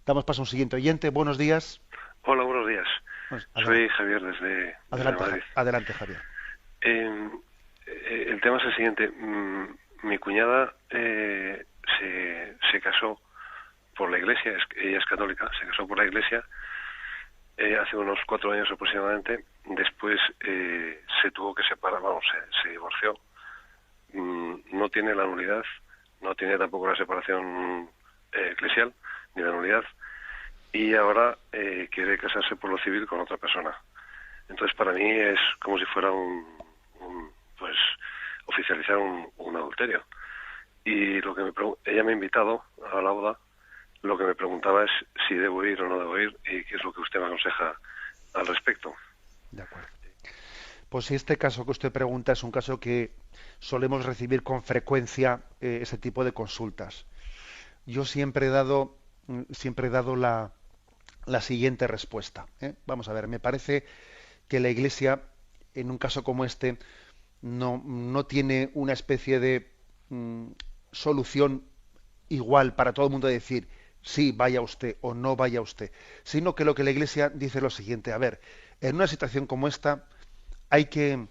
Damos paso a un siguiente oyente. Buenos días. Hola, buenos días. Pues, Soy Javier desde Madrid. Adelante, Javier. El tema es el siguiente. Mi cuñada se casó por la iglesia, ella es católica, se casó por la iglesia hace unos 4 años aproximadamente. Después se tuvo que separar, se divorció. No tiene la nulidad, no tiene tampoco la separación eclesial, ni la nulidad, y ahora quiere casarse por lo civil con otra persona. Entonces para mí es como si fuera pues oficializar un adulterio. Y lo que ella me ha invitado a la boda, lo que me preguntaba es si debo ir o no debo ir, y qué es lo que usted me aconseja al respecto. De acuerdo. Pues si este caso que usted pregunta es un caso que solemos recibir con frecuencia, ese tipo de consultas. Yo siempre he dado la siguiente respuesta. Vamos a ver, me parece que la Iglesia, en un caso como este, no tiene una especie de solución igual para todo el mundo de decir sí, vaya usted o no vaya usted, sino que lo que la Iglesia dice es lo siguiente: a ver, en una situación como esta hay que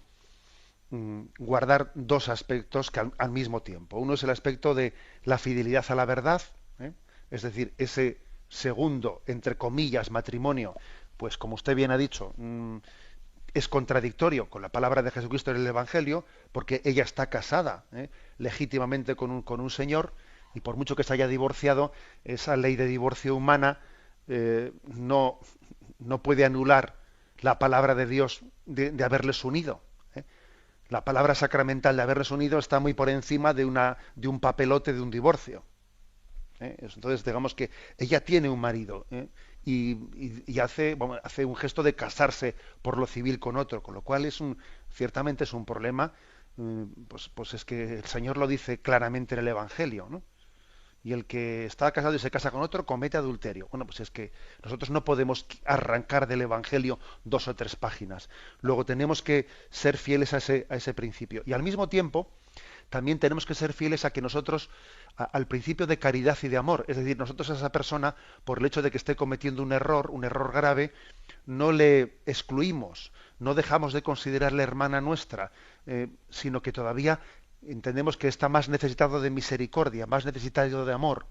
guardar dos aspectos que al mismo tiempo. Uno es el aspecto de la fidelidad a la verdad, es decir, ese segundo, entre comillas, matrimonio, pues como usted bien ha dicho, es contradictorio con la palabra de Jesucristo en el Evangelio, porque ella está casada legítimamente con un señor, y por mucho que se haya divorciado, esa ley de divorcio humana no puede anular la palabra de Dios de haberles unido. La palabra sacramental de haberles unido está muy por encima de un papelote de un divorcio. Entonces, digamos que ella tiene un marido, y hace un gesto de casarse por lo civil con otro, con lo cual ciertamente es un problema. Pues es que el Señor lo dice claramente en el Evangelio, ¿no? Y el que está casado y se casa con otro comete adulterio. Bueno, pues es que nosotros no podemos arrancar del Evangelio 2 o 3 páginas. Luego tenemos que ser fieles a ese principio. Y al mismo tiempo, también tenemos que ser fieles a que nosotros, al principio de caridad y de amor, es decir, nosotros a esa persona, por el hecho de que esté cometiendo un error grave, no le excluimos, no dejamos de considerarle hermana nuestra, sino que todavía entendemos que está más necesitado de misericordia, más necesitado de amor.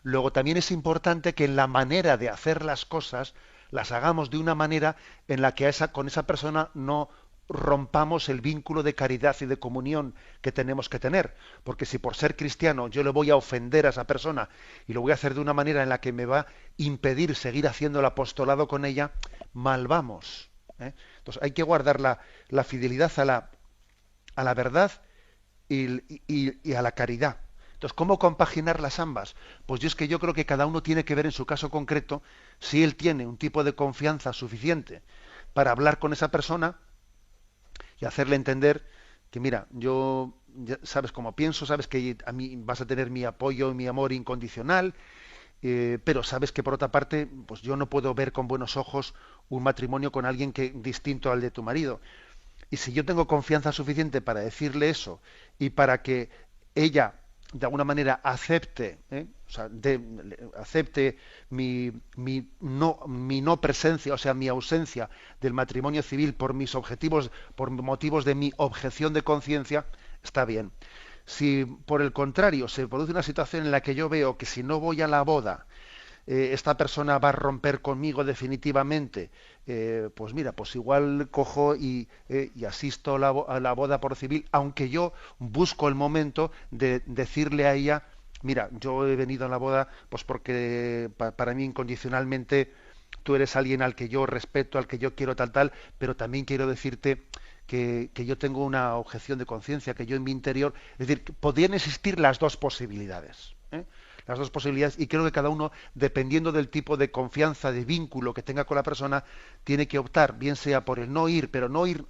Luego también es importante que en la manera de hacer las cosas las hagamos de una manera en la que con esa persona no rompamos el vínculo de caridad y de comunión que tenemos que tener, porque si por ser cristiano yo le voy a ofender a esa persona y lo voy a hacer de una manera en la que me va a impedir seguir haciendo el apostolado con ella, mal vamos. Entonces hay que guardar la fidelidad a la verdad y a la caridad. Entonces, ¿cómo compaginar las ambas? Pues yo creo que cada uno tiene que ver en su caso concreto si él tiene un tipo de confianza suficiente para hablar con esa persona y hacerle entender que, mira, yo sabes cómo pienso, sabes que a mí vas a tener mi apoyo y mi amor incondicional, pero sabes que por otra parte, pues yo no puedo ver con buenos ojos un matrimonio con alguien distinto al de tu marido. Y si yo tengo confianza suficiente para decirle eso y para que ella de alguna manera acepte, acepte mi no presencia, o sea, mi ausencia del matrimonio civil por mis objetivos, por motivos de mi objeción de conciencia, está bien. Si por el contrario se produce una situación en la que yo veo que si no voy a la boda, esta persona va a romper conmigo definitivamente, pues mira, pues igual cojo y asisto a la boda por civil, aunque yo busco el momento de decirle a ella, mira, yo he venido a la boda pues porque para mí incondicionalmente tú eres alguien al que yo respeto, al que yo quiero tal, pero también quiero decirte que yo tengo una objeción de conciencia, que yo en mi interior, es decir, que podrían existir las dos posibilidades, ¿eh? Las dos posibilidades, y creo que cada uno, dependiendo del tipo de confianza, de vínculo que tenga con la persona, tiene que optar, bien sea por el no ir, pero no ir,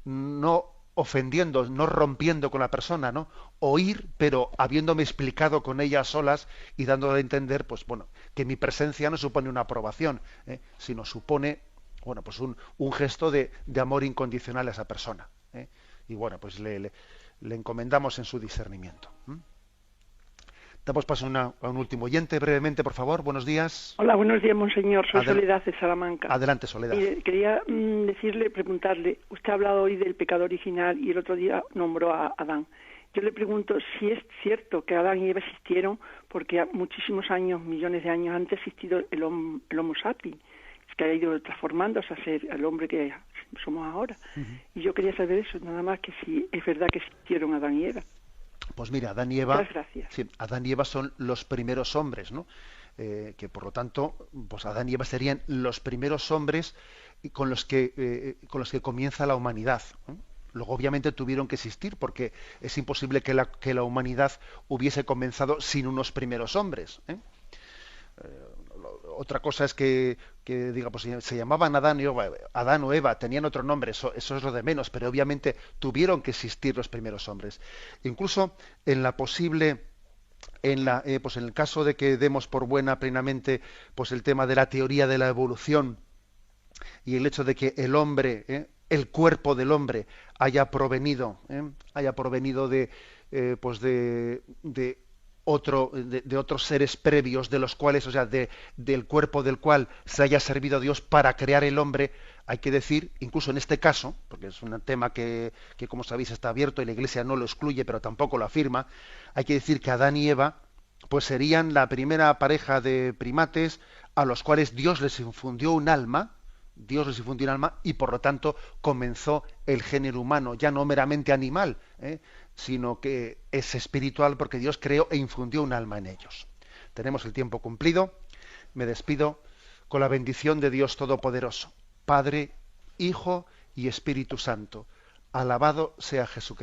no ofendiendo, no rompiendo con la persona, ¿no? O ir, pero habiéndome explicado con ella a solas y dándole a entender, pues bueno, que mi presencia no supone una aprobación, sino supone, bueno, pues un gesto de amor incondicional a esa persona, ¿eh? Y bueno, pues le encomendamos en su discernimiento. Damos paso a un último oyente, brevemente, por favor. Buenos días. Hola, buenos días, monseñor. Soy Soledad de Salamanca. Adelante, Soledad. Quería preguntarle, usted ha hablado hoy del pecado original y el otro día nombró a Adán. Yo le pregunto si es cierto que Adán y Eva existieron porque muchísimos años, millones de años antes, ha existido el Homo sapiens, que ha ido transformándose a ser el hombre que somos ahora. Y yo quería saber eso, nada más, que si es verdad que existieron Adán y Eva. Pues mira, Adán y Eva, sí, Adán y Eva son los primeros hombres, ¿no? Que por lo tanto, pues Adán y Eva serían los primeros hombres con los que comienza la humanidad, ¿eh? Luego obviamente tuvieron que existir porque es imposible que la humanidad hubiese comenzado sin unos primeros hombres, ¿eh? Otra cosa es que digamos, se llamaban Adán o Eva, tenían otro nombre, eso es lo de menos, pero obviamente tuvieron que existir los primeros hombres. Incluso en el caso de que demos por buena plenamente pues el tema de la teoría de la evolución y el hecho de que el hombre, el cuerpo del hombre haya provenido de otros seres previos de los cuales, o sea, del cuerpo del cual se haya servido Dios para crear el hombre, hay que decir, incluso en este caso, porque es un tema que como sabéis está abierto y la Iglesia no lo excluye, pero tampoco lo afirma, hay que decir que Adán y Eva pues serían la primera pareja de primates a los cuales Dios les infundió un alma, y por lo tanto comenzó el género humano, ya no meramente animal, sino que es espiritual porque Dios creó e infundió un alma en ellos. Tenemos el tiempo cumplido. Me despido con la bendición de Dios Todopoderoso, Padre, Hijo y Espíritu Santo. Alabado sea Jesucristo.